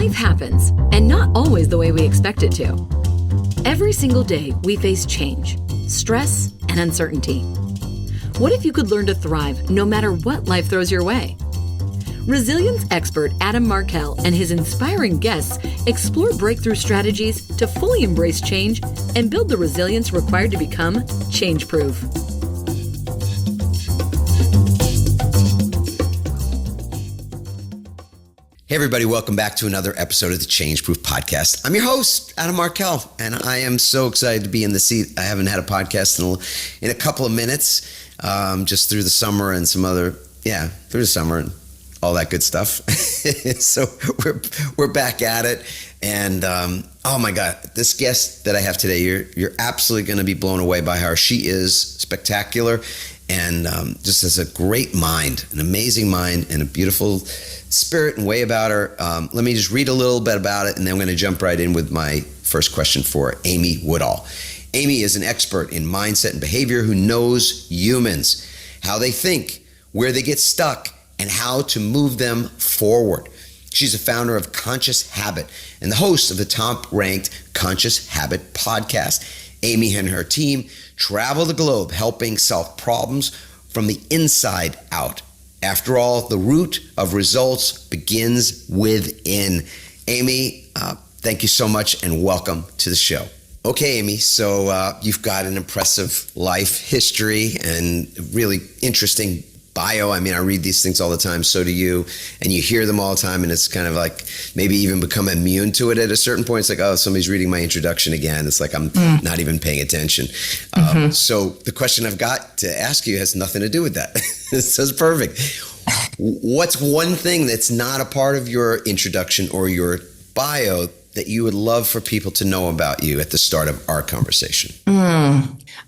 Life happens, and not always the way we expect it to. Every single day, we face change, stress, and uncertainty. What if you could learn to thrive no matter what life throws your way? Resilience expert Adam Markell and his inspiring guests explore breakthrough strategies to fully embrace change and build the resilience required to become change-proof. Hey everybody, welcome back to another episode of the Change Proof Podcast. I'm your host, Adam Markell, and I am so excited to be in the seat. I haven't had a podcast in a couple of minutes, just through the summer and through the summer and all that good stuff. So we're back at it, and oh my God, this guest that I have today, you're absolutely going to be blown away by her. She is spectacular, and just has a great mind, an amazing mind, and a beautiful spirit and way about her. Let me just read a little bit about it, and then I'm going to jump right in with my first question for Amy Woodall. Amy is an expert in mindset and behavior who knows humans, how they think, where they get stuck, and how to move them forward. She's a founder of Conscious Habit and the host of the top-ranked Conscious Habit podcast. Amy and her team travel the globe helping solve problems from the inside out. After all, the root of results begins within. Amy, thank you so much and welcome to the show. Okay, Amy, so you've got an impressive life history and really interesting bio. I mean, I read these things all the time, so do you, and you hear them all the time, and it's kind of like maybe even become immune to it at a certain point. It's like, oh, somebody's reading my introduction again. It's like I'm not even paying attention. So the question I've got to ask you has nothing to do with that. This is perfect. What's one thing that's not a part of your introduction or your bio that you would love for people to know about you at the start of our conversation?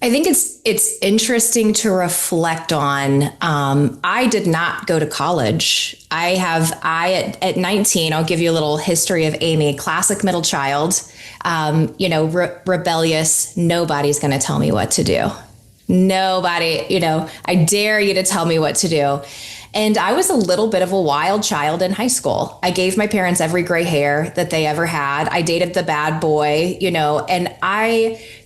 I think it's interesting to reflect on. I did not go to college. At 19, I'll give you a little history of Amy, classic middle child, rebellious. Nobody's going to tell me what to do. Nobody, I dare you to tell me what to do. And I was a little bit of a wild child in high school. I gave my parents every gray hair that they ever had. I dated the bad boy, and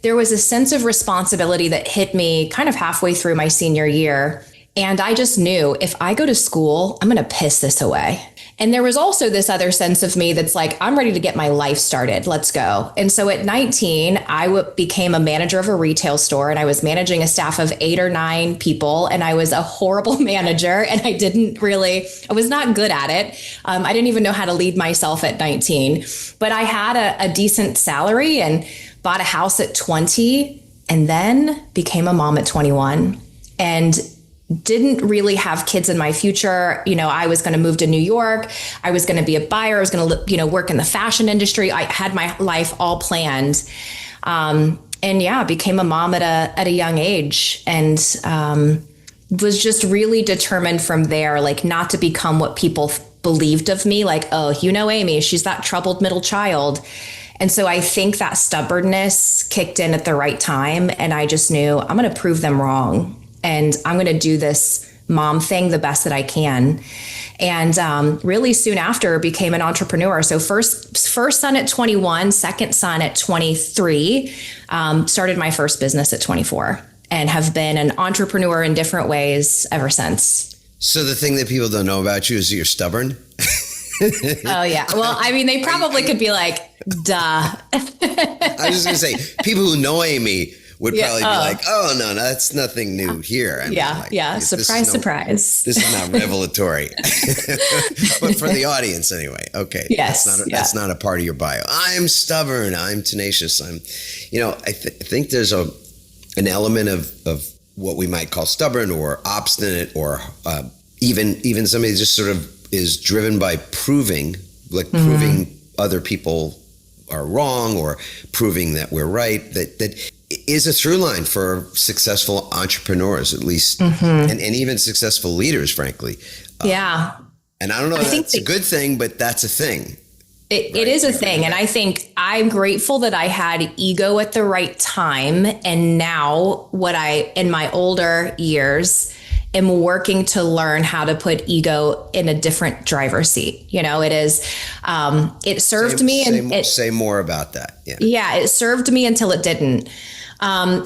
there was a sense of responsibility that hit me kind of halfway through my senior year. And I just knew if I go to school, I'm going to piss this away. And there was also this other sense of me that's like, I'm ready to get my life started. Let's go. And so at 19, I became a manager of a retail store, and I was managing a staff of 8 or 9 people. And I was a horrible manager, and I was not good at it. I didn't even know how to lead myself at 19, but I had a decent salary and bought a house at 20, and then became a mom at 21. And didn't really have kids in my future. I was going to move to New York. I was going to be a buyer. I was going to, work in the fashion industry. I had my life all planned. Became a mom at a young age, and was just really determined from there, like not to become what people believed of me. Like, oh, Amy, she's that troubled middle child. And so I think that stubbornness kicked in at the right time. And I just knew I'm going to prove them wrong. And I'm going to do this mom thing the best that I can. And really soon after became an entrepreneur. So first son at 21, second son at 23, started my first business at 24, and have been an entrepreneur in different ways ever since. So the thing that people don't know about you is that you're stubborn? Oh, yeah. Well, I mean, they probably could be like, duh. I was just going to say, people who know Amy would probably be like, oh, no, that's nothing new here. I mean, surprise. This is not revelatory. But for the audience anyway. Okay. Yes. That's not a part of your bio. I'm stubborn. I'm tenacious. I think there's an element of what we might call stubborn or obstinate, or even somebody just sort of is driven by proving other people are wrong, or proving that we're right, that is a through line for successful entrepreneurs, at least, and even successful leaders, frankly. Yeah. And I don't know if that's a good thing, but that's a thing. It is a thing. And I think I'm grateful that I had ego at the right time. And now in my older years am working to learn how to put ego in a different driver's seat. It is, it served me. Say more about that. Yeah. Yeah. It served me until it didn't.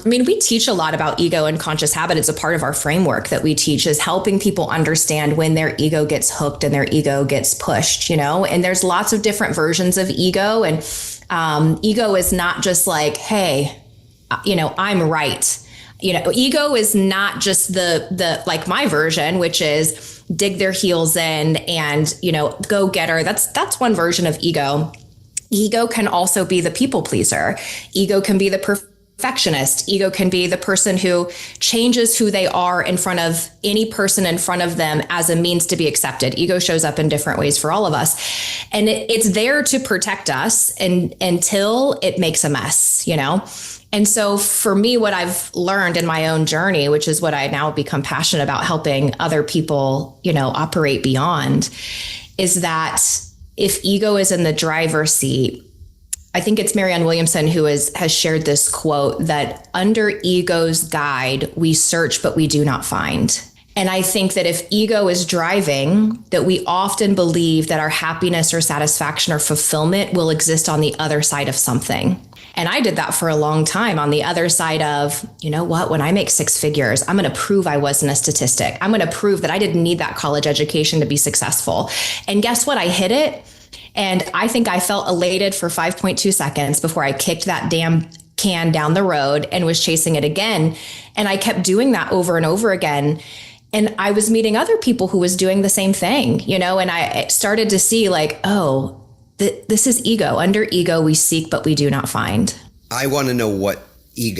We teach a lot about ego and conscious habit. It's a part of our framework that we teach, is helping people understand when their ego gets hooked and their ego gets pushed, and there's lots of different versions of ego. And ego is not just like, hey, I'm right. Ego is not just the like my version, which is dig their heels in and, go get her. That's one version of ego. Ego can also be the people pleaser. Ego can be the perfectionist. Ego can be the person who changes who they are in front of any person in front of them as a means to be accepted. Ego shows up in different ways for all of us. And it's there to protect us until it makes a mess, And so for me, what I've learned in my own journey, which is what I now become passionate about, helping other people, operate beyond, is that if ego is in the driver's seat, I think it's Marianne Williamson who has shared this quote that under ego's guide, we search, but we do not find. And I think that if ego is driving, that we often believe that our happiness or satisfaction or fulfillment will exist on the other side of something. And I did that for a long time on the other side of, when I make six figures, I'm going to prove I wasn't a statistic. I'm going to prove that I didn't need that college education to be successful. And guess what? I hit it. And I think I felt elated for 5.2 seconds before I kicked that damn can down the road and was chasing it again. And I kept doing that over and over again. And I was meeting other people who was doing the same thing, and I started to see like, oh, this is ego. Under ego, we seek, but we do not find. I want to know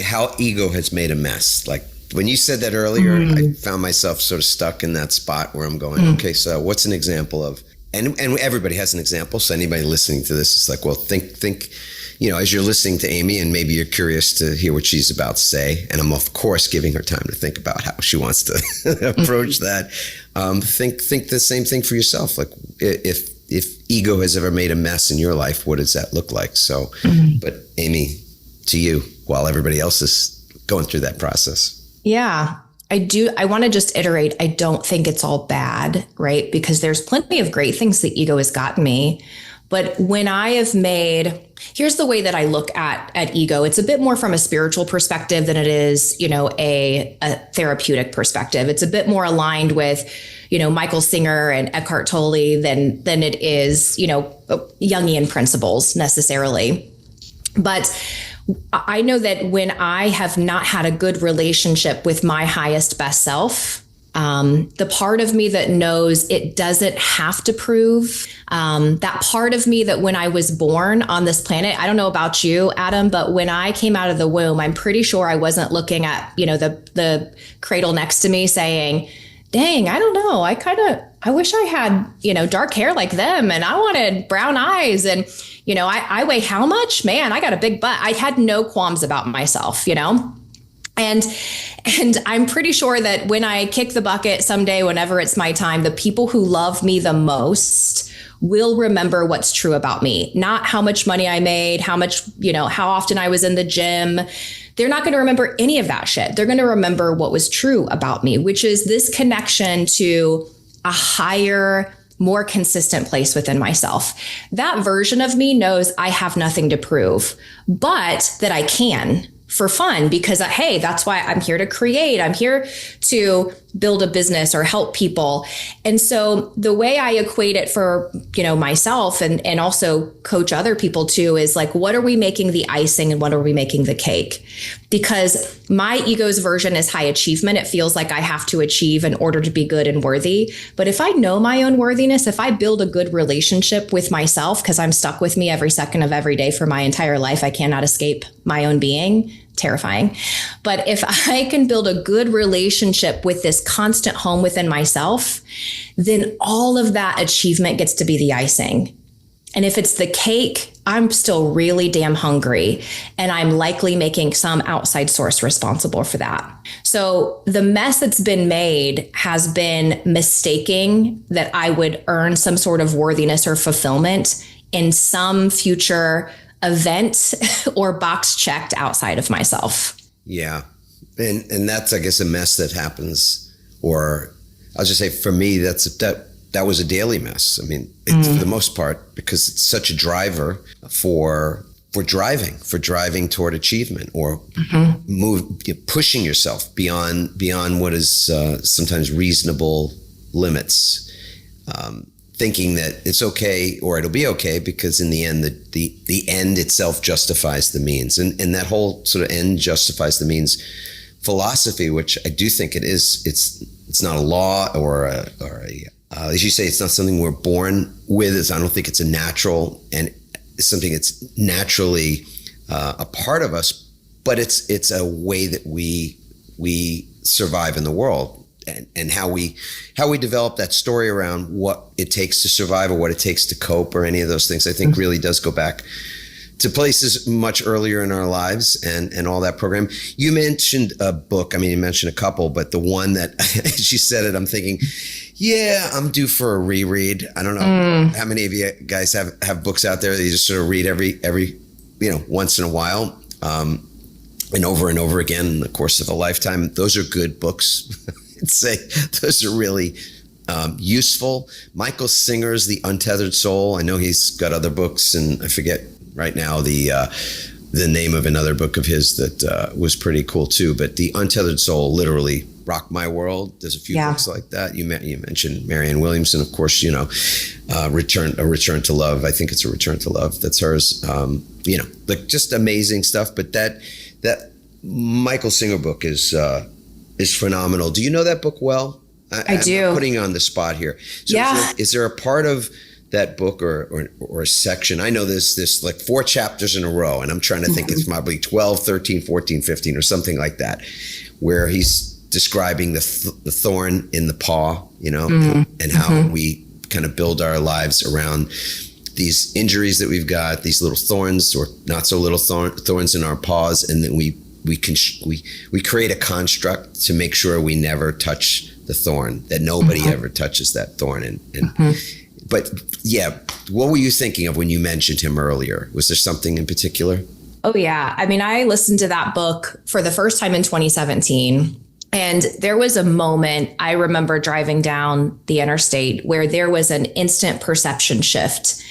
how ego has made a mess. Like when you said that earlier, I found myself sort of stuck in that spot where I'm going, okay, so what's an example of, and everybody has an example. So anybody listening to this is like, well, think, as you're listening to Amy, and maybe you're curious to hear what she's about to say. And I'm of course giving her time to think about how she wants to approach that. Think the same thing for yourself. Like if ego has ever made a mess in your life, what does that look like? So, but Amy, to you, while everybody else is going through that process. Yeah, I want to just iterate. I don't think it's all bad, right? Because there's plenty of great things that ego has gotten me. But when I have here's the way that I look at ego. It's a bit more from a spiritual perspective than it is, a therapeutic perspective. It's a bit more aligned with, Michael Singer and Eckhart Tolle than it is, Jungian principles necessarily. But I know that when I have not had a good relationship with my highest best self, the part of me that knows it doesn't have to prove, that part of me that when I was born on this planet, I don't know about you, Adam, but when I came out of the womb, I'm pretty sure I wasn't looking at, the cradle next to me saying, dang, I don't know. I wish I had, dark hair like them, and I wanted brown eyes, and, I weigh how much? Man, I got a big butt. I had no qualms about myself, And I'm pretty sure that when I kick the bucket someday, whenever it's my time, the people who love me the most will remember what's true about me, not how much money I made, how much, how often I was in the gym. They're not going to remember any of that shit. They're going to remember what was true about me, which is this connection to a higher, more consistent place within myself. That version of me knows I have nothing to prove, but that I can for fun, because hey, that's why I'm here to create. I'm here to build a business or help people. And so the way I equate it for, myself and also coach other people too, is like, what are we making the icing and what are we making the cake? Because my ego's version is high achievement. It feels like I have to achieve in order to be good and worthy. But if I know my own worthiness, if I build a good relationship with myself, because I'm stuck with me every second of every day for my entire life, I cannot escape my own being. Terrifying. But if I can build a good relationship with this constant home within myself, then all of that achievement gets to be the icing. And if it's the cake, I'm still really damn hungry, and I'm likely making some outside source responsible for that. So the mess that's been made has been mistaking that I would earn some sort of worthiness or fulfillment in some future event or box checked outside of myself. Yeah. And that's, I guess, a mess that happens or I'll just say for me, that was a daily mess. I mean, it's for the most part, because it's such a driver for driving toward achievement, or pushing yourself beyond what is sometimes reasonable limits. Thinking that it's okay, or it'll be okay, because in the end, the end itself justifies the means, and that whole sort of end justifies the means philosophy, which I do think it is. It's not a law or a as you say, it's not something we're born with. I don't think it's a natural, and it's something that's naturally a part of us, but it's a way that we survive in the world. And how we develop that story around what it takes to survive, or what it takes to cope, or any of those things, I think really does go back to places much earlier in our lives, and all that program. You mentioned a book. I mean, you mentioned a couple, but the one that as you said it, I'm thinking, yeah, I'm due for a reread. I don't know how many of you guys have books out there that you just sort of read every once in a while, and over again in the course of a lifetime. Those are good books. I'd say those are really useful. Michael Singer's The Untethered Soul. I know he's got other books, and I forget right now the name of another book of his that was pretty cool too. But The Untethered Soul literally rocked my world. There's a few books like that. You mentioned Marianne Williamson, of course. Return to Love. I think it's A Return to Love. That's hers. Like just amazing stuff. But that Michael Singer book is phenomenal. Do you know that book well? I do. I'm putting you on the spot here. So is there a part of that book or a section? I know there's like 4 chapters in a row, and I'm trying to think it's probably 12, 13, 14, 15 or something like that, where he's describing the thorn in the paw, and how we kind of build our lives around these injuries that we've got, these little thorns or not so little thorns in our paws, and then we create a construct to make sure we never touch the thorn, that nobody ever touches that thorn. But yeah, what were you thinking of when you mentioned him earlier? Was there something in particular? Oh yeah. I mean, I listened to that book for the first time in 2017. And there was a moment, I remember driving down the interstate, where there was an instant perception shift.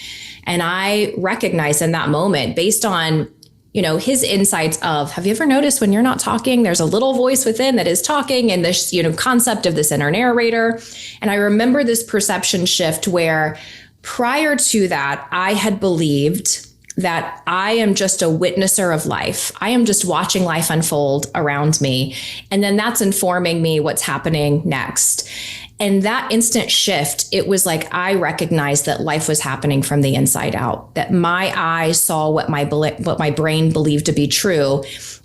And I recognized in that moment, based on his insights of, have you ever noticed when you're not talking, there's a little voice within that is talking, and this, concept of this inner narrator. And I remember this perception shift where prior to that, I had believed that I am just a witnesser of life. I am just watching life unfold around me. And then that's informing me what's happening next. And that instant shift, it was like I recognized that life was happening from the inside out, that my eyes saw what my brain believed to be true.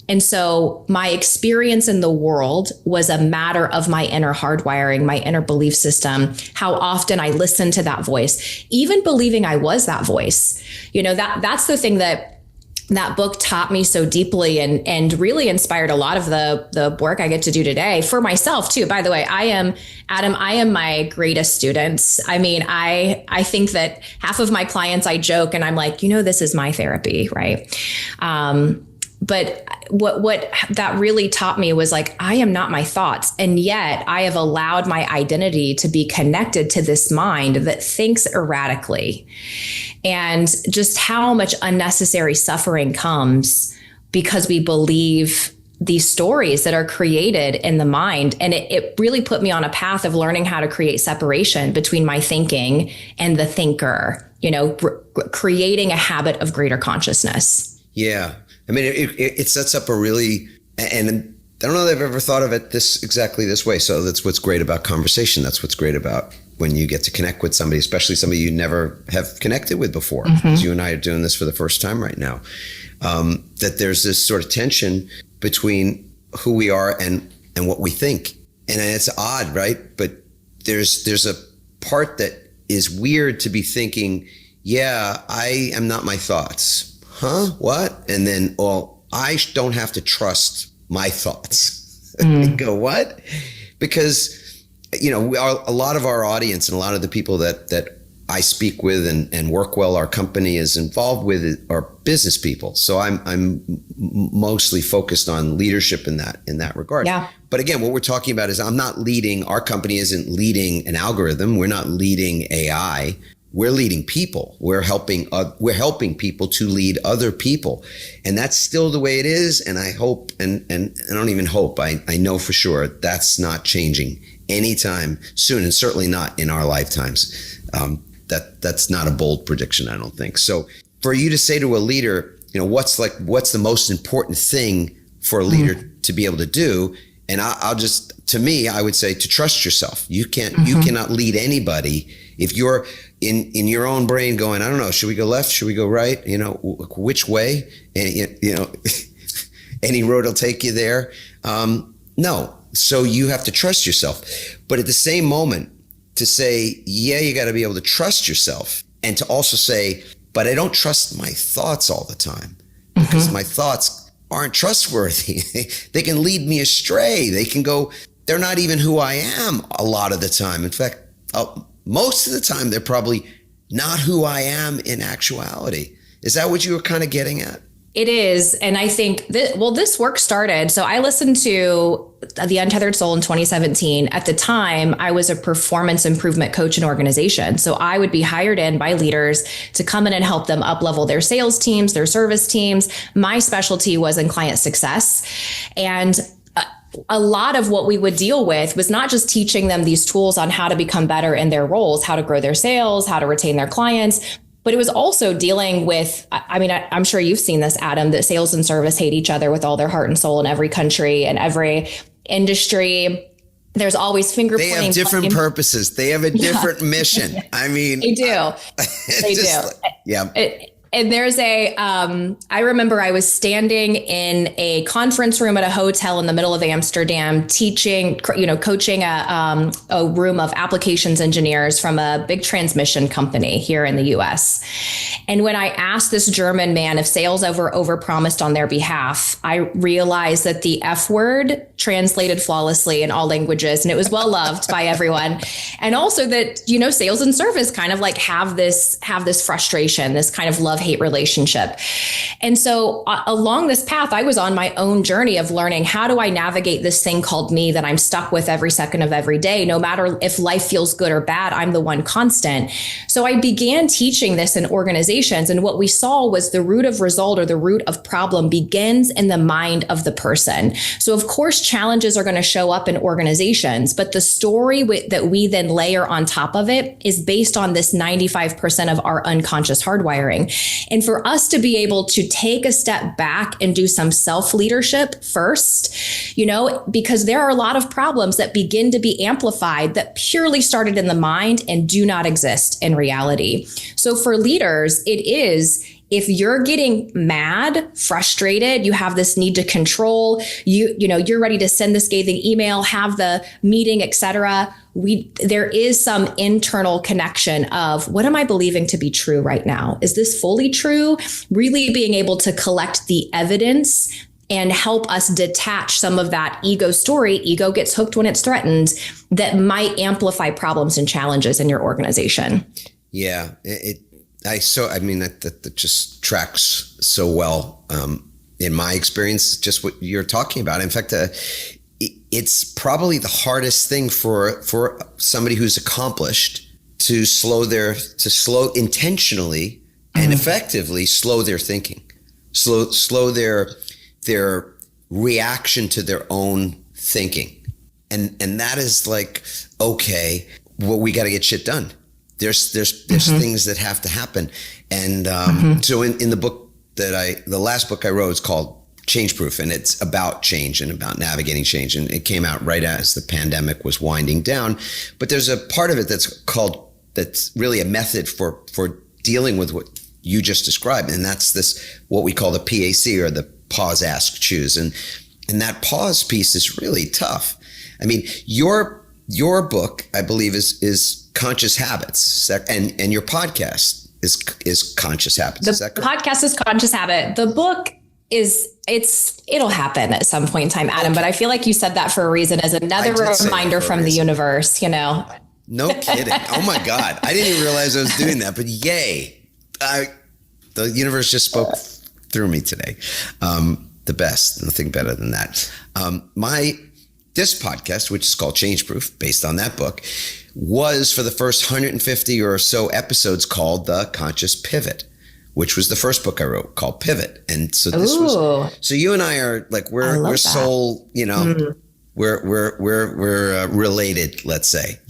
And so my experience in the world was a matter of my inner hardwiring, my inner belief system, how often I listened to that voice, even believing I was that voice. That's the thing that book taught me so deeply, and really inspired a lot of the work I get to do today for myself too. By the way, Adam, I am my greatest student. I mean, I think that half of my clients, I joke and I'm like, this is my therapy, right? But what that really taught me was like, I am not my thoughts. And yet I have allowed my identity to be connected to this mind that thinks erratically, and just how much unnecessary suffering comes because we believe these stories that are created in the mind. And it really put me on a path of learning how to create separation between my thinking and the thinker, creating a habit of greater consciousness. Yeah. I mean, it sets up a really, and I don't know that I've ever thought of it exactly this way. So that's what's great about conversation. That's what's great about when you get to connect with somebody, especially somebody you never have connected with before, because you and I are doing this for the first time right now. That there's this sort of tension between who we are and what we think. And it's odd, right? But there's a part that is weird to be thinking, yeah, I am not my thoughts. Huh? What? And then, I don't have to trust my thoughts. Go, what? Because, a lot of our audience and a lot of the people that I speak with and work well, our company is involved with are business people. So I'm mostly focused on leadership in that regard. Yeah. But again, what we're talking about is our company isn't leading an algorithm. We're not leading AI. We're leading people. We're helping people to lead other people. And that's still the way it is. And I hope, and I don't even hope, I know for sure that's not changing anytime soon, and certainly not in our lifetimes. That's not a bold prediction, I don't think. So for you to say to a leader, what's the most important thing for a leader to be able to do? And I would say to trust yourself. You cannot lead anybody if you're in your own brain going, I don't know, should we go left? Should we go right? Which way? And, any road will take you there. No. So you have to trust yourself. But at the same moment, to say, yeah, you got to be able to trust yourself, and to also say, but I don't trust my thoughts all the time because my thoughts aren't trustworthy. They can lead me astray. They can go, they're not even who I am a lot of the time. In fact, most of the time, they're probably not who I am in actuality. Is that what you were kind of getting at? It is. And I think this work started. So I listened to The Untethered Soul in 2017. At the time, I was a performance improvement coach in organization. So I would be hired in by leaders to come in and help them up-level their sales teams, their service teams. My specialty was in client success. And a lot of what we would deal with was not just teaching them these tools on how to become better in their roles, how to grow their sales, how to retain their clients, but it was also dealing with, I'm sure you've seen this, Adam, that sales and service hate each other with all their heart and soul in every country and every industry. There's always finger pointing. They have different purposes. They have a different mission. I mean, they do. They do. Yeah. And there's I remember I was standing in a conference room at a hotel in the middle of Amsterdam, teaching, coaching a room of applications engineers from a big transmission company here in the US. And when I asked this German man if sales overpromised on their behalf, I realized that the F word translated flawlessly in all languages, and it was well loved by everyone. And also that, sales and service kind of like have this frustration, this kind of love-hate relationship. And so along this path, I was on my own journey of learning, how do I navigate this thing called me that I'm stuck with every second of every day? No matter if life feels good or bad, I'm the one constant. So I began teaching this in organizations. And what we saw was the root of result, or the root of problem, begins in the mind of the person. So of course, challenges are going to show up in organizations, but the story that we then layer on top of it is based on this 95% of our unconscious hardwiring. And for us to be able to take a step back and do some self-leadership first, because there are a lot of problems that begin to be amplified that purely started in the mind and do not exist in reality. So for leaders, it is, if you're getting mad, frustrated, you have this need to control, you're ready to send the scathing email, have the meeting, etc. There is some internal connection of, what am I believing to be true right now? Is this fully true? Really being able to collect the evidence and help us detach some of that ego story. Ego gets hooked when it's threatened, that might amplify problems and challenges in your organization. Yeah, that just tracks so well in my experience, just what you're talking about. In fact, it's probably the hardest thing for somebody who's accomplished to slow intentionally and effectively slow their thinking, slow their reaction to their own thinking, and that is like, okay, well, we got to get shit done. There's things that have to happen. And so in the book the last book I wrote is called Change Proof, and it's about change and about navigating change. And it came out right as the pandemic was winding down. But there's a part of it that's really a method for dealing with what you just described. And that's this, what we call the PAC, or the pause, ask, choose. And that pause piece is really tough. I mean, your book, I believe, is Conscious Habits, and your podcast is Conscious Habits. The podcast is Conscious Habit. The book it'll happen at some point in time, Adam. Okay. But I feel like you said that for a reason, as another reminder from the universe. No kidding. Oh my God. I didn't even realize I was doing that, but yay. The universe just spoke through me today. The best, nothing better than that. This podcast, which is called Change Proof, based on that book, was for the first 150 or so episodes called The Conscious Pivot, which was the first book I wrote called Pivot. And so this was, so you and I are like, we're soul, you know, we're related, let's say,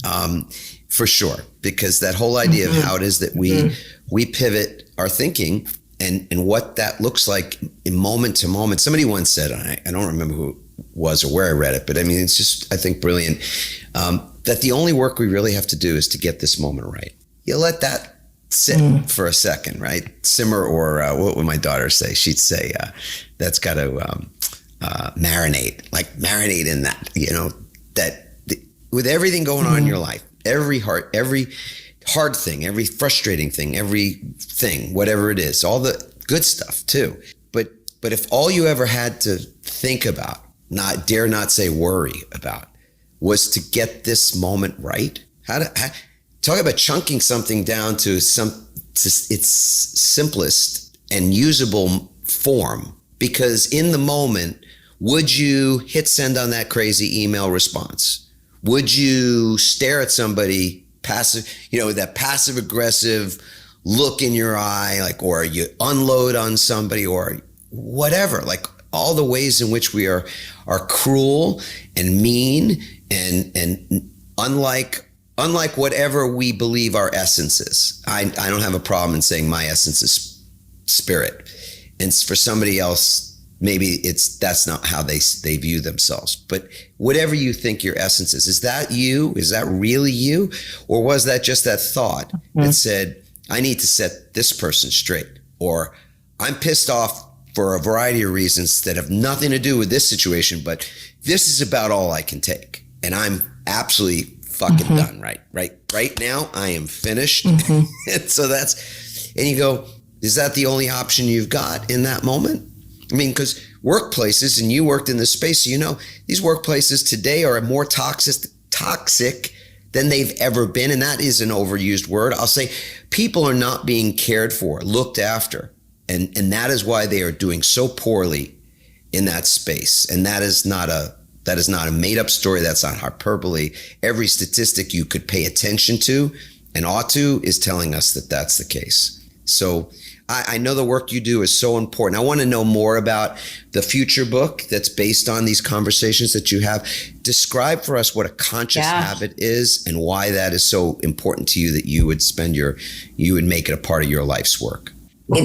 for sure, because that whole idea of how it is that we pivot our thinking and what that looks like in moment to moment. Somebody once said, I don't remember who it was or where I read it, but I mean, it's just, I think, brilliant, that the only work we really have to do is to get this moment right. You let that sit for a second, right? Simmer, or what would my daughter say? She'd say, that's got to marinate, like marinate in that, you know, with everything going on in your life, every hard thing, every frustrating thing, everything, whatever it is, all the good stuff too. But if all you ever had to think about, dare not say worry about, was to get this moment right, talk about chunking something down to its simplest and usable form. Because in the moment, would you hit send on that crazy email response? Would you stare at somebody passive, you know, that passive aggressive look in your eye, like, or you unload on somebody, or whatever, like all the ways in which we are cruel and mean and unlike whatever we believe our essence is. I don't have a problem in saying my essence is spirit. And for somebody else, maybe that's not how they view themselves. But whatever you think your essence is that you? Is that really you? Or was that just that thought that said, I need to set this person straight, or I'm pissed off for a variety of reasons that have nothing to do with this situation, but this is about all I can take. And I'm absolutely fucking done right now. I am finished. And so and you go, is that the only option you've got in that moment? I mean, because workplaces, and you worked in this space, so you know, these workplaces today are more toxic than they've ever been. And that is an overused word. I'll say people are not being cared for, looked after. And that is why they are doing so poorly in that space. And that is not a made up story. That's not hyperbole. Every statistic you could pay attention to and ought to is telling us that that's the case. So I know the work you do is so important. I want to know more about the future book that's based on these conversations that you have. Describe for us what a conscious habit is and why that is so important to you that you would make it a part of your life's work.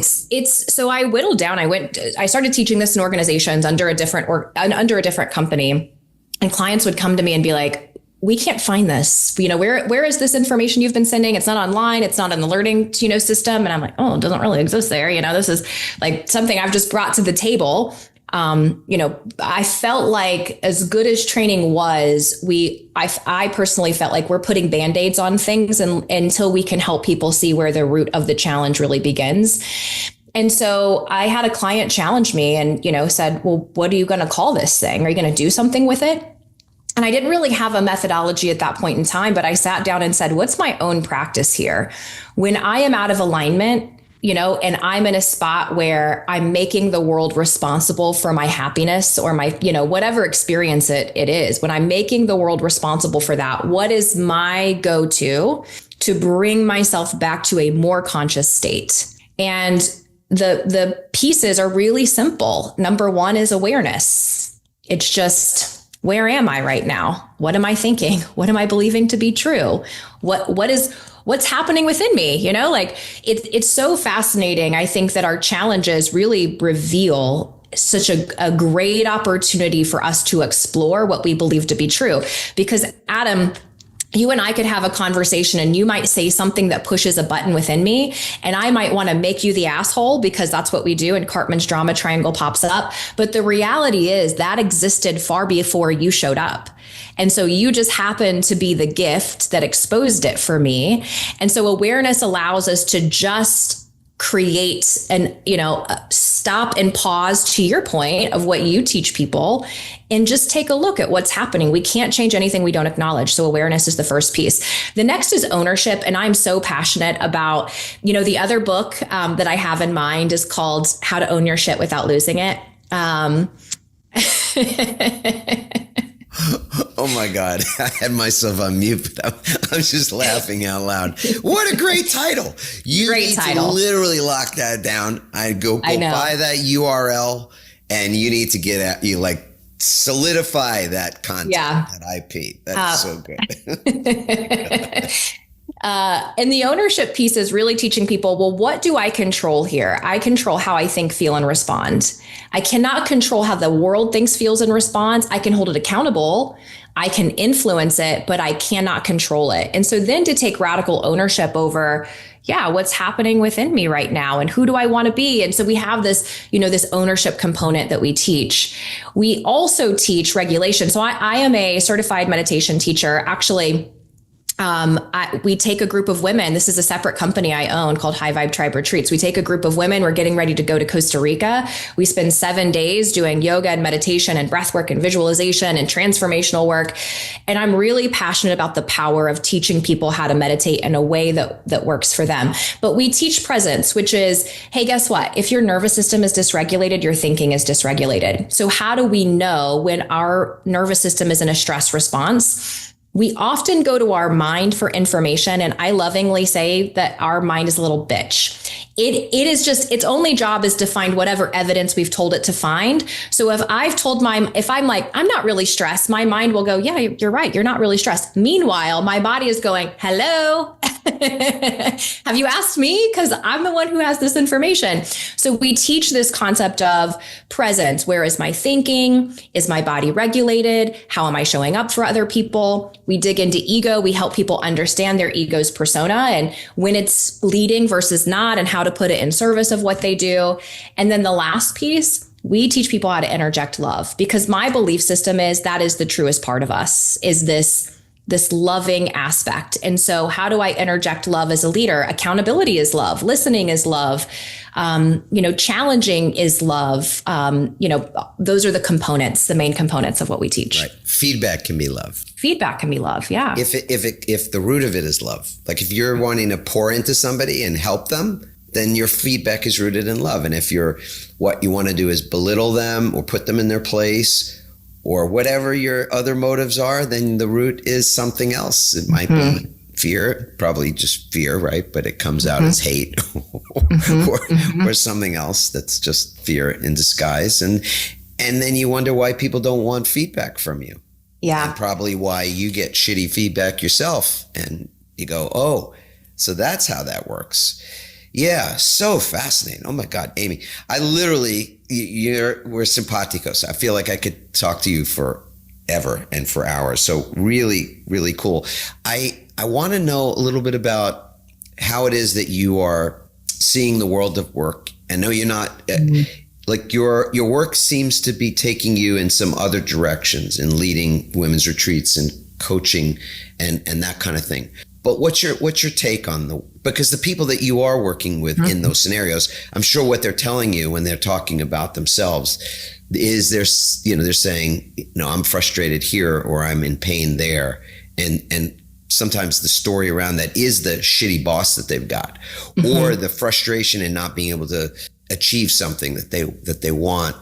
So I whittled down. I started teaching this in organizations under a different company, and clients would come to me and be like, we can't find this. You know, where is this information you've been sending? It's not online. It's not in the learning, system. And I'm like, oh, it doesn't really exist there. You know, this is like something I've just brought to the table. I felt like, as good as training was, I personally felt like we're putting Band-Aids on things until we can help people see where the root of the challenge really begins. And so I had a client challenge me and, said, well, what are you going to call this thing? Are you going to do something with it? And I didn't really have a methodology at that point in time, but I sat down and said, what's my own practice here? When I am out of alignment, and I'm in a spot where I'm making the world responsible for my happiness or my, whatever experience it is, when I'm making the world responsible for that, what is my go-to to bring myself back to a more conscious state? And the pieces are really simple. Number one is awareness. It's just, where am I right now? What am I thinking? What am I believing to be true? What's happening within me? It's so fascinating. I think that our challenges really reveal such a great opportunity for us to explore what we believe to be true. Because Adam, you and I could have a conversation and you might say something that pushes a button within me. And I might want to make you the asshole because that's what we do. And Cartman's drama triangle pops up. But the reality is that existed far before you showed up. And so you just happened to be the gift that exposed it for me. And so awareness allows us to just create and, stop and pause, to your point of what you teach people, and just take a look at what's happening. We can't change anything we don't acknowledge. So awareness is the first piece. The next is ownership. And I'm so passionate about, the other book that I have in mind is called How to Own Your Shit Without Losing It. Oh my God. I had myself on mute, but I'm just laughing out loud. What a great title. You need to literally lock that down. I'd go buy that URL, and you need to get at you, like, solidify that content, that IP. That's so good. And the ownership piece is really teaching people, well, what do I control here? I control how I think, feel, and respond. I cannot control how the world thinks, feels, and responds. I can hold it accountable. I can influence it, but I cannot control it. And so then to take radical ownership over, what's happening within me right now, and who do I want to be? And so we have this, this ownership component that we teach. We also teach regulation. So I am a certified meditation teacher. Actually, we take a group of women. This is a separate company I own called High Vibe Tribe Retreats. We take a group of women. We're getting ready to go to Costa Rica. We spend 7 days doing yoga and meditation and breathwork and visualization and transformational work. And I'm really passionate about the power of teaching people how to meditate in a way that works for them. But we teach presence, which is, hey, guess what? If your nervous system is dysregulated, your thinking is dysregulated. So how do we know when our nervous system is in a stress response? We often go to our mind for information, and I lovingly say that our mind is a little bitch. It is just, its only job is to find whatever evidence we've told it to find. So if I'm like, I'm not really stressed, my mind will go, yeah, you're right. You're not really stressed. Meanwhile, my body is going, hello, have you asked me? Because I'm the one who has this information. So we teach this concept of presence. Where is my thinking? Is my body regulated? How am I showing up for other people? We dig into ego. We help people understand their ego's persona and when it's leading versus not, and how to put it in service of what they do. And then the last piece, we teach people how to interject love, because my belief system is that is the truest part of us, is this loving aspect. And so how do I interject love as a leader? Accountability is love. Listening is love. Challenging is love. Those are the components, the main components of what we teach. Right. Feedback can be love. Feedback can be love. Yeah. If the root of it is love, like if you're wanting to pour into somebody and help them, then your feedback is rooted in love. And if what you want to do is belittle them or put them in their place, or whatever your other motives are, then the root is something else. It might be fear, probably just fear, right? But it comes out as hate or something else that's just fear in disguise. And then you wonder why people don't want feedback from you. Yeah. And probably why you get shitty feedback yourself. And you go, oh, so that's how that works. Yeah, so fascinating. Oh my God, Amy, I literally, we're simpaticos. I feel like I could talk to you forever and for hours. So really, really cool. I want to know a little bit about how it is that you are seeing the world of work. I know you're not, like your work seems to be taking you in some other directions and leading women's retreats and coaching and that kind of thing. But what's your take on because the people that you are working with in those scenarios, I'm sure what they're telling you when they're talking about themselves is they're saying, I'm frustrated here or I'm in pain there. And sometimes the story around that is the shitty boss that they've got or the frustration in not being able to achieve something that they want.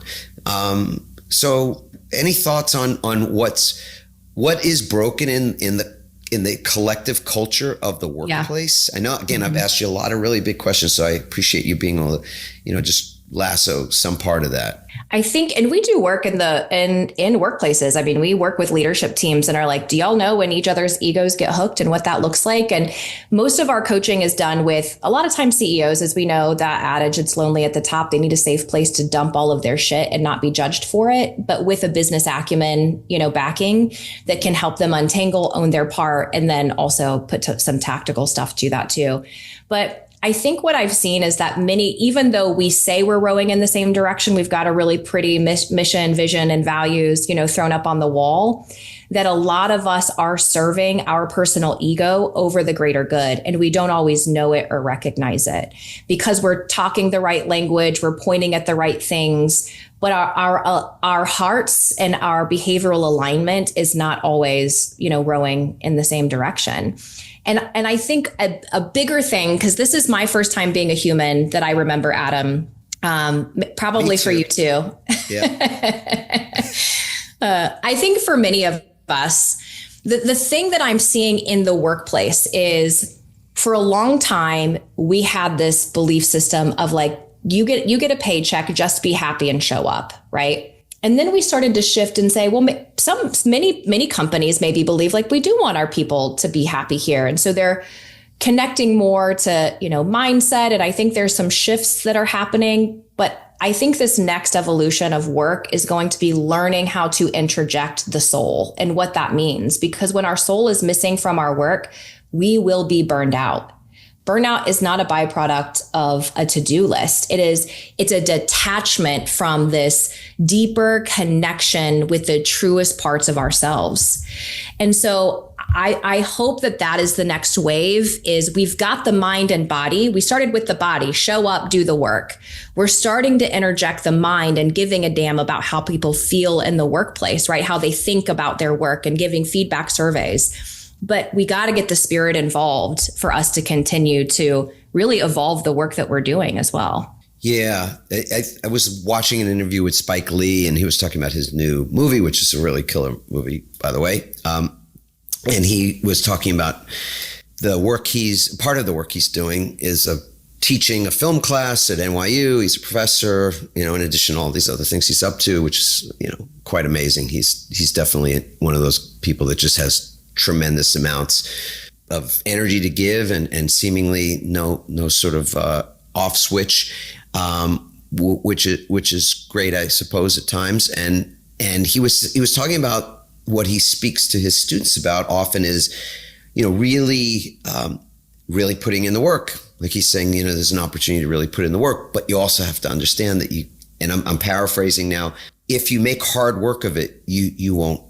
So any thoughts on what is broken in the collective culture of the workplace? Yeah. I know, again, I've asked you a lot of really big questions, so I appreciate you being able to, just lasso some part of that. I think, and we do work in workplaces. I mean, we work with leadership teams and are like, do y'all know when each other's egos get hooked and what that looks like? And most of our coaching is done with a lot of times CEOs, as we know that adage, it's lonely at the top. They need a safe place to dump all of their shit and not be judged for it, but with a business acumen, backing that can help them untangle, own their part, and then also put some tactical stuff to that too. But I think what I've seen is that even though we say we're rowing in the same direction, we've got a really pretty mission, vision, and values, thrown up on the wall. that a lot of us are serving our personal ego over the greater good. And we don't always know it or recognize it because we're talking the right language, we're pointing at the right things, but our hearts and our behavioral alignment is not always, rowing in the same direction. And I think a bigger thing, because this is my first time being a human that I remember, Adam, probably for you too. Yeah. I think for many of us, the thing that I'm seeing in the workplace is for a long time, we had this belief system of like, you get a paycheck, just be happy and show up, right? And then we started to shift and say, well, many companies maybe believe like we do want our people to be happy here. And so they're connecting more to, mindset. And I think there's some shifts that are happening, but I think this next evolution of work is going to be learning how to interject the soul and what that means. Because when our soul is missing from our work, we will be burned out. Burnout is not a byproduct of a to-do list. It's a detachment from this deeper connection with the truest parts of ourselves. And so I hope that is the next wave. Is we've got the mind and body. We started with the body, show up, do the work. We're starting to interject the mind and giving a damn about how people feel in the workplace, right? How they think about their work and giving feedback surveys. But we got to get the spirit involved for us to continue to really evolve the work that we're doing as well. Yeah. I was watching an interview with Spike Lee, and he was talking about his new movie, which is a really killer movie, by the way. And he was talking about part of the work he's doing is teaching a film class at NYU. He's a professor, in addition to all these other things he's up to, which is, quite amazing. He's definitely one of those people that just has tremendous amounts of energy to give and seemingly no sort of off switch, which is great, I suppose, at times. And he was talking about what he speaks to his students about often is, really putting in the work. Like he's saying, there's an opportunity to really put in the work, but you also have to understand that and I'm paraphrasing now, if you make hard work of it, you won't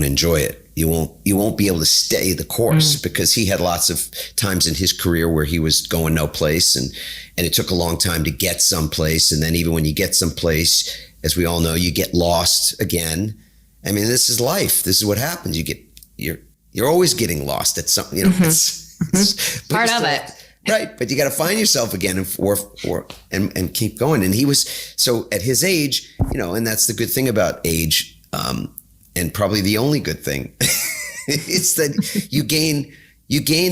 enjoy it. You won't be able to stay the course because he had lots of times in his career where he was going no place and it took a long time to get someplace. And then even when you get someplace, as we all know, you get lost again. I mean, this is life. This is what happens. You're always getting lost at some, it's part of it. Right. But you got to find yourself again and keep going. And he was, so at his age, and that's the good thing about age, and probably the only good thing, it's that you gain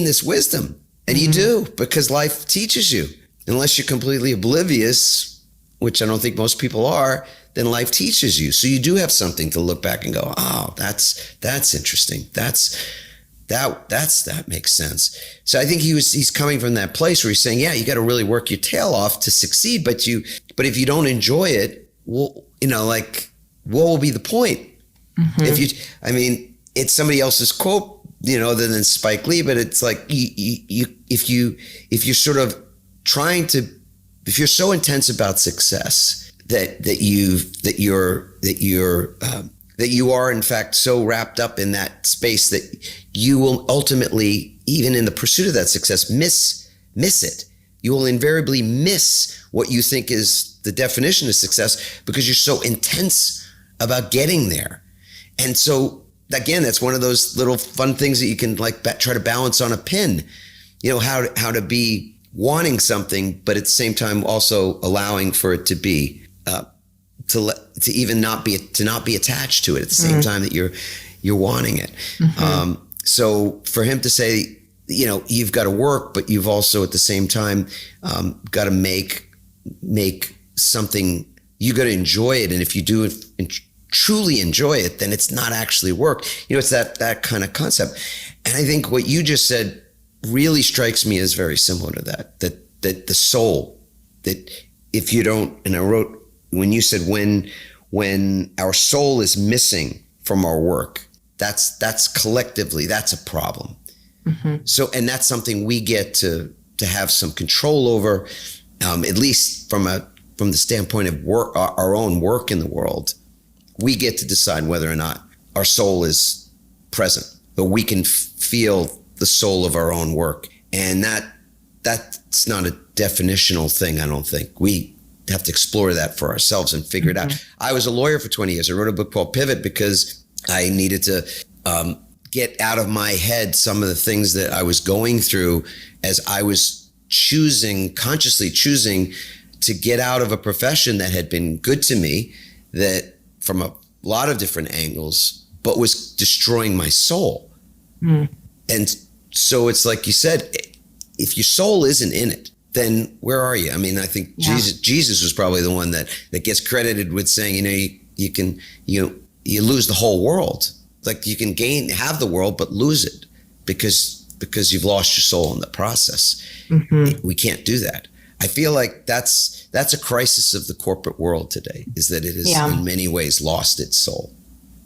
this wisdom, and you do, because life teaches you. Unless you're completely oblivious, which I don't think most people are, then life teaches you. So you do have something to look back and go, oh, that's interesting. That makes sense. So I think he's coming from that place where he's saying, yeah, you got to really work your tail off to succeed, but if you don't enjoy it, well, what will be the point? It's somebody else's quote, other than Spike Lee, but it's like if you're sort of if you're so intense about success that you are in fact so wrapped up in that space that you will ultimately, even in the pursuit of that success, miss it. You will invariably miss what you think is the definition of success because you're so intense about getting there. And so, again, that's one of those little fun things that you can try to balance on a pin, how to be wanting something, but at the same time also allowing for it to be, to not be attached to it at the same time that you're wanting it. So for him to say, you've got to work, but you've also at the same time got to make something, you got to enjoy it. And if you do it and truly enjoy it, then it's not actually work. It's that kind of concept. And I think what you just said really strikes me as very similar to that the soul, that if you don't, and I wrote, when you said when our soul is missing from our work, that's collectively, that's a problem. So, and that's something we get to have some control over, at least from the standpoint of work, our own work in the world. We get to decide whether or not our soul is present, but we can feel the soul of our own work. And that's not a definitional thing, I don't think. We have to explore that for ourselves and figure it out. I was a lawyer for 20 years. I wrote a book called Pivot because I needed to get out of my head some of the things that I was going through as I was consciously choosing to get out of a profession that had been good to me, that from a lot of different angles, but was destroying my soul. And so it's like you said, if your soul isn't in it, then where are you? I mean, I think Jesus was probably the one that gets credited with saying, you lose the whole world. Like you can have the world, but lose it because you've lost your soul in the process. We can't do that. I feel like that's a crisis of the corporate world today, is that it has in many ways lost its soul.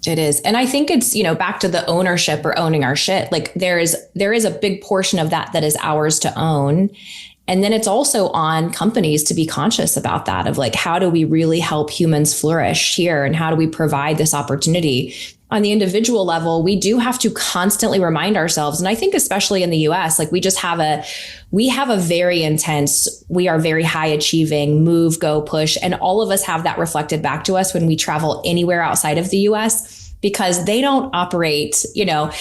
It is. And I think it's, back to the ownership or owning our shit. Like there is a big portion of that is ours to own. And then it's also on companies to be conscious about that, of like, how do we really help humans flourish here? And how do we provide this opportunity? On the individual level, we do have to constantly remind ourselves. And I think especially in the US, like we have a very intense, we are very high achieving, move, go, push. And all of us have that reflected back to us when we travel anywhere outside of the US, because they don't operate, you go,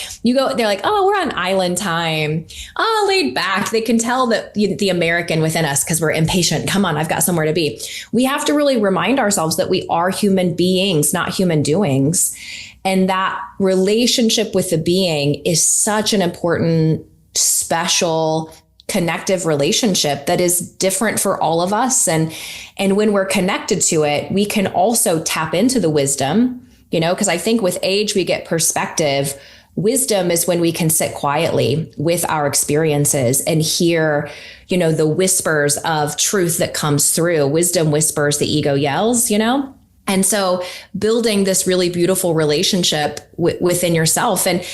they're like, oh, we're on island time. Oh, laid back. They can tell that the American within us, because we're impatient. Come on, I've got somewhere to be. We have to really remind ourselves that we are human beings, not human doings. And that relationship with the being is such an important, special, connective relationship that is different for all of us. And when we're connected to it, we can also tap into the wisdom, because I think with age, we get perspective. Wisdom is when we can sit quietly with our experiences and hear, the whispers of truth that comes through. Wisdom whispers, the ego yells, And so building this really beautiful relationship within yourself. And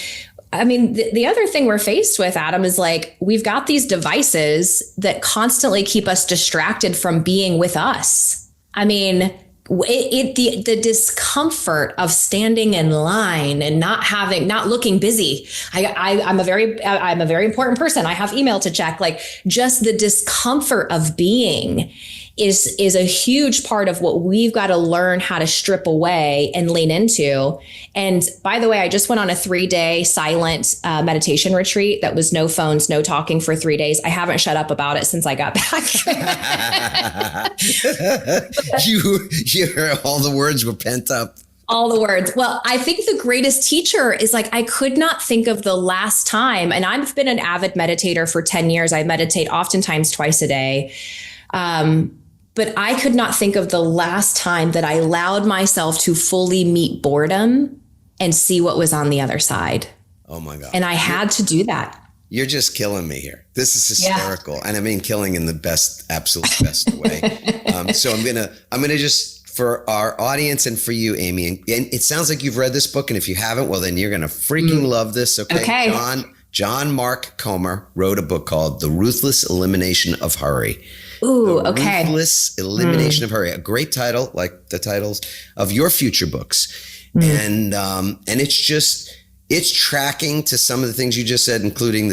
I mean, the other thing we're faced with, Adam, is like, we've got these devices that constantly keep us distracted from being with us. I mean, the discomfort of standing in line and not looking busy. I'm a very important person. I have email to check. Like, just the discomfort of being is a huge part of what we've got to learn how to strip away and lean into. And by the way, I just went on a 3-day silent meditation retreat that was no phones, no talking for 3 days. I haven't shut up about it since I got back. you all the words were pent up. All the words. Well, I think the greatest teacher is like, I could not think of the last time. And I've been an avid meditator for 10 years. I meditate oftentimes twice a day. But I could not think of the last time that I allowed myself to fully meet boredom and see what was on the other side. Oh my God. And I had to do that. You're just killing me here. This is hysterical. Yeah. And I mean, killing in the absolute best way. So I'm gonna just, for our audience and for you, Amy, and it sounds like you've read this book. And if you haven't, well, then you're going to freaking love this. Okay. John Mark Comer wrote a book called The Ruthless Elimination of Hurry. Ooh, The okay. Ruthless Elimination of Hurry. A great title, like the titles of your future books. And it's tracking to some of the things you just said, including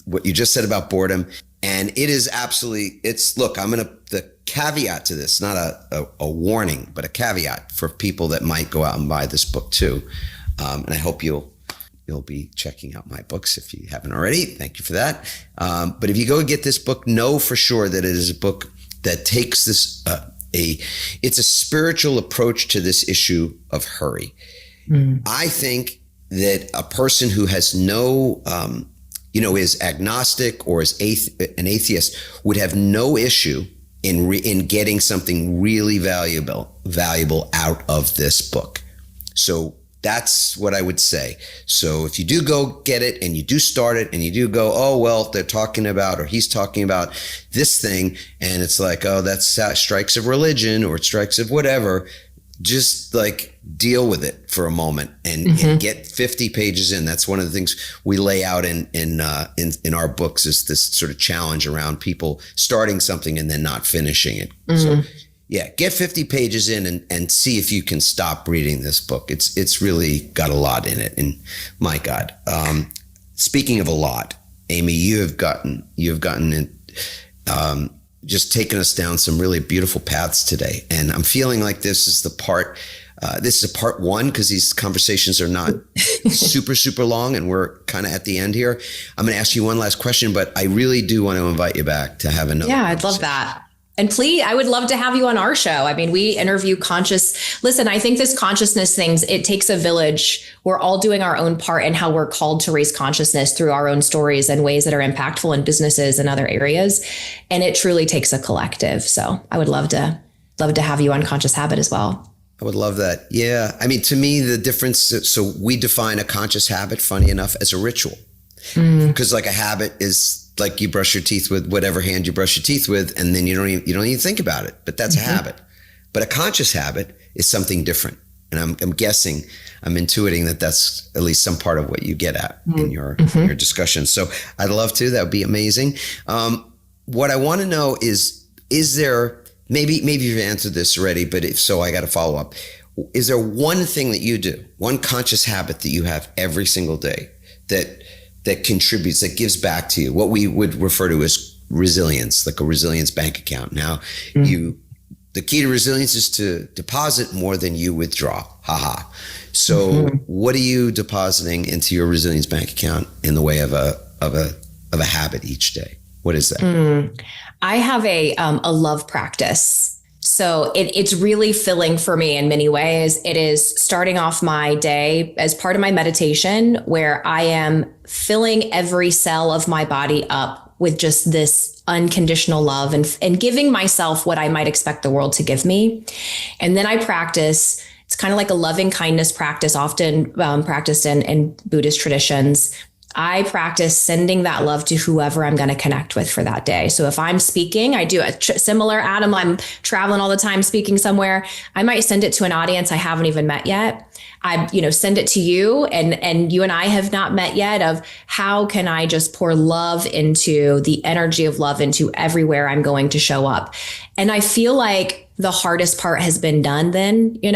what you just said about boredom. And it is absolutely, the caveat to this, not a warning, but a caveat for people that might go out and buy this book too. And I hope you'll be checking out my books if you haven't already. Thank you for that. But if you go get this book, know for sure that it is a book that takes this, it's a spiritual approach to this issue of hurry. I think that a person who has no, is agnostic or is an atheist would have no issue in getting something really valuable out of this book. So that's what I would say. So if you do go get it and you do start it and you do go, oh, well, they're talking about, or he's talking about this thing, and it's like, oh, that's strikes of religion or strikes of whatever, just like deal with it for a moment and get 50 pages in. That's one of the things we lay out in our books, is this sort of challenge around people starting something and then not finishing it. So Yeah, get 50 pages in and see if you can stop reading this book. It's really got a lot in it. And my God, speaking of a lot, Amy, you have gotten just taken us down some really beautiful paths today. And I'm feeling like this is part one, because these conversations are not super long and we're kind of at the end here. I'm going to ask you one last question, but I really do want to invite you back to have another. Yeah, I'd love that. And please, I would love to have you on our show. I mean, we interview listen, I think this consciousness things, it takes a village. We're all doing our own part in how we're called to raise consciousness through our own stories and ways that are impactful in businesses and other areas. And it truly takes a collective. So I would love to have you on Conscious Habit as well. I would love that. Yeah. I mean, to me, the difference, so we define a conscious habit, funny enough, as a ritual. Because like a habit is like you brush your teeth with whatever hand you brush your teeth with, and then you don't even think about it. But that's a habit. But a conscious habit is something different. And I'm guessing, I'm intuiting that that's at least some part of what you get at in your discussion. So I'd love to. That would be amazing. What I want to know is there, maybe you've answered this already, but if so, I got to follow up. Is there one thing that you do, one conscious habit that you have every single day that contributes, that gives back to you, what we would refer to as resilience, like a resilience bank account? Now, the key to resilience is to deposit more than you withdraw. So what are you depositing into your resilience bank account in the way of a habit each day? What is that? I have a love practice. So it's really filling for me in many ways. It is starting off my day as part of my meditation, where I am filling every cell of my body up with just this unconditional love and giving myself what I might expect the world to give me. And then I practice, it's kind of like a loving kindness practice, often practiced in Buddhist traditions. I practice sending that love to whoever I'm going to connect with for that day. So if I'm speaking, I do a similar, Adam, I'm traveling all the time, speaking somewhere. I might send it to an audience I haven't even met yet. I, send it to you, and you and I have not met yet, of how can I just pour love into the energy of love into everywhere I'm going to show up. And I feel like the hardest part has been done then, and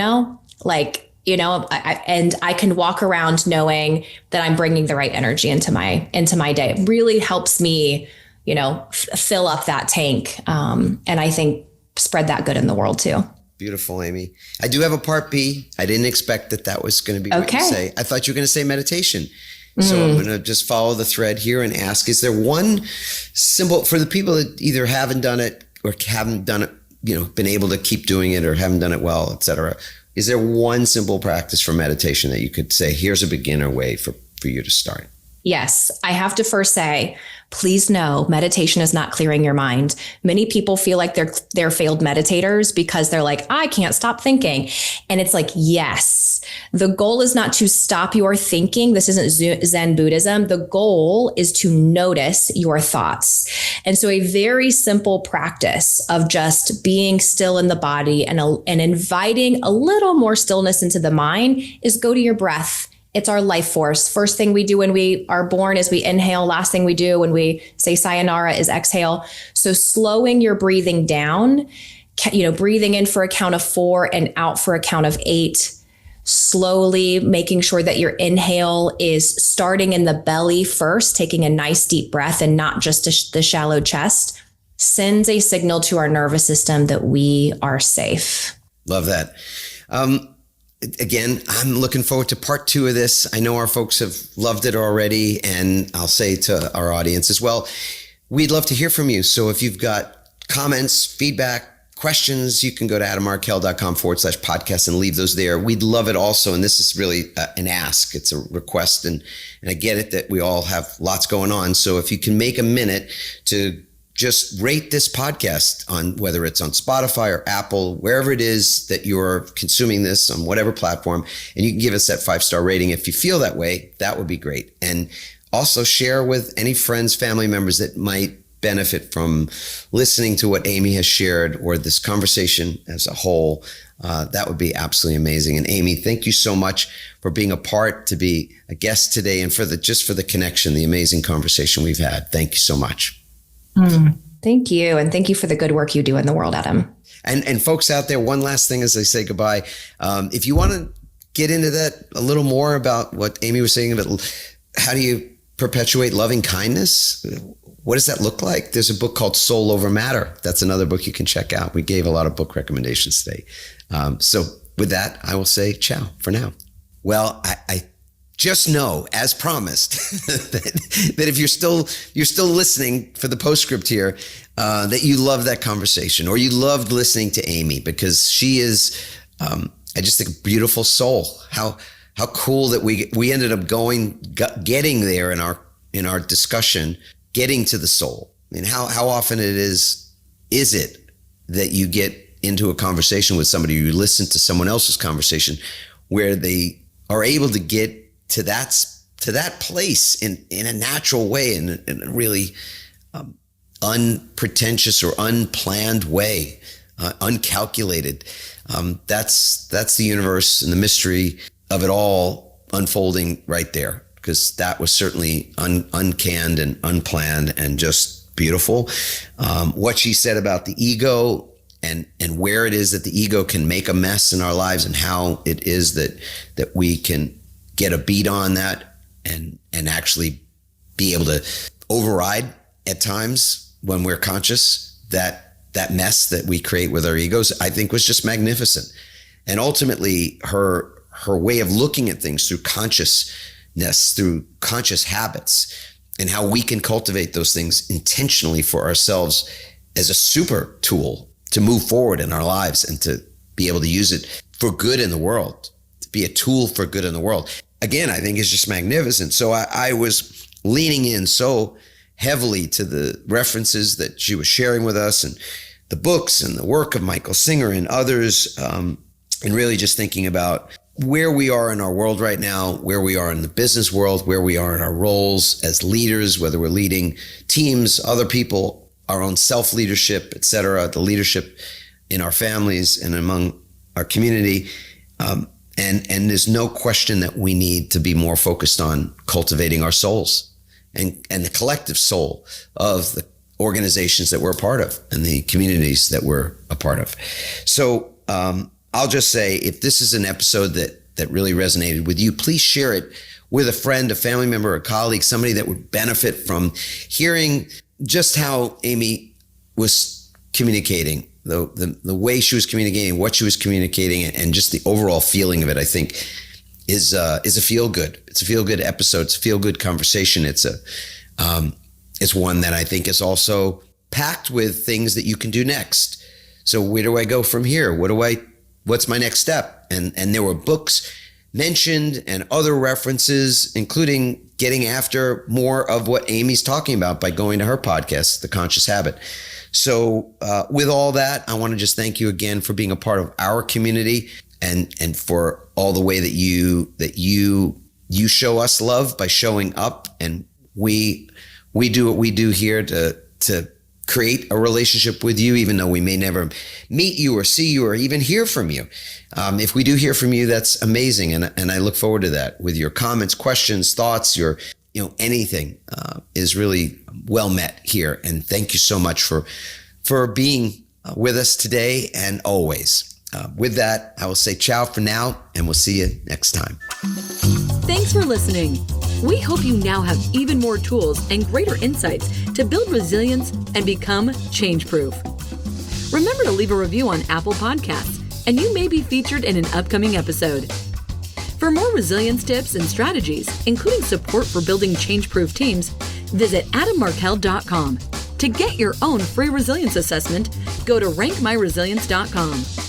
I can walk around knowing that I'm bringing the right energy into my day. It really helps me, fill up that tank. And I think spread that good in the world too. Beautiful, Amy. I do have a part B. I didn't expect that was going to be what you say. I thought you were going to say meditation. So I'm going to just follow the thread here and ask, is there one symbol for the people that either haven't done it or haven't done it, been able to keep doing it or haven't done it well, et cetera? Is there one simple practice for meditation that you could say, here's a beginner way for you to start? Yes. I have to first say, please know, meditation is not clearing your mind. Many people feel like they're failed meditators because they're like, I can't stop thinking. And it's like, yes, the goal is not to stop your thinking. This isn't Zen Buddhism. The goal is to notice your thoughts. And so a very simple practice of just being still in the body and inviting a little more stillness into the mind is go to your breath. It's our life force. First thing we do when we are born is we inhale. Last thing we do when we say sayonara is exhale. So slowing your breathing down, breathing in for a count of 4 and out for a count of 8. Slowly making sure that your inhale is starting in the belly first, taking a nice deep breath and not just the shallow chest, sends a signal to our nervous system that we are safe. Love that. Again, I'm looking forward to part 2 of this. I know our folks have loved it already, and I'll say to our audience as well, we'd love to hear from you. So if you've got comments, feedback, questions, you can go to adamarkel.com/podcast and leave those there. We'd love it also. And this is really an ask. It's a request. And I get it that we all have lots going on. So if you can make a minute to just rate this podcast on whether it's on Spotify or Apple, wherever it is that you're consuming this, on whatever platform, and you can give us that 5-star rating if you feel that way, that would be great. And also share with any friends, family members that might benefit from listening to what Amy has shared or this conversation as a whole. That would be absolutely amazing. And Amy, thank you so much for being a part, to be a guest today, and for the connection, the amazing conversation we've had. Thank you so much. Thank you. And thank you for the good work you do in the world, Adam. And folks out there, one last thing as I say goodbye. If you want to get into that a little more about what Amy was saying about how do you perpetuate loving kindness, what does that look like? There's a book called Soul Over Matter. That's another book you can check out. We gave a lot of book recommendations today. So with that, I will say ciao for now. Well, I just know, as promised, that if you're still listening for the postscript here, that you love that conversation, or you loved listening to Amy, because she is, I just think, a beautiful soul. How cool that we ended up getting there in our discussion, getting to the soul. I mean, how often is it that you get into a conversation with somebody, you listen to someone else's conversation, where they are able to get to that place in a natural way, in a really unpretentious or unplanned way, uncalculated. That's the universe and the mystery of it all unfolding right there, because that was certainly uncanned and unplanned and just beautiful. What she said about the ego and where it is that the ego can make a mess in our lives, and how it is that we can get a beat on that and actually be able to override at times when we're conscious that mess that we create with our egos, I think was just magnificent. And ultimately her way of looking at things through consciousness, through conscious habits, and how we can cultivate those things intentionally for ourselves as a super tool to move forward in our lives and to be able to use it for good in the world, to be a tool for good in the world. Again, I think is just magnificent. So I was leaning in so heavily to the references that she was sharing with us, and the books and the work of Michael Singer and others, and really just thinking about where we are in our world right now, where we are in the business world, where we are in our roles as leaders, whether we're leading teams, other people, our own self-leadership, et cetera, the leadership in our families and among our community. And there's no question that we need to be more focused on cultivating our souls and the collective soul of the organizations that we're a part of and the communities that we're a part of. So I'll just say, if this is an episode that really resonated with you, please share it with a friend, a family member, a colleague, somebody that would benefit from hearing just how Amy was communicating, the way she was communicating, what she was communicating, and just the overall feeling of it, I think, is a feel good. It's a feel good episode. It's a feel good conversation. It's one that I think is also packed with things that you can do next. So where do I go from here? What's my next step? And there were books mentioned and other references, including getting after more of what Amy's talking about by going to her podcast, The Conscious Habit. So with all that, I want to just thank you again for being a part of our community and for all the way that you show us love by showing up. And we do what we do here to create a relationship with you, even though we may never meet you or see you or even hear from you. If we do hear from you, that's amazing. And I look forward to that with your comments, questions, thoughts, anything is really well met here. And thank you so much for being with us today and always. With that, I will say ciao for now, and we'll see you next time. Thanks for listening. We hope you now have even more tools and greater insights to build resilience and become change-proof. Remember to leave a review on Apple Podcasts, and you may be featured in an upcoming episode. For more resilience tips and strategies, including support for building change-proof teams, visit adammarkel.com. To get your own free resilience assessment, go to rankmyresilience.com.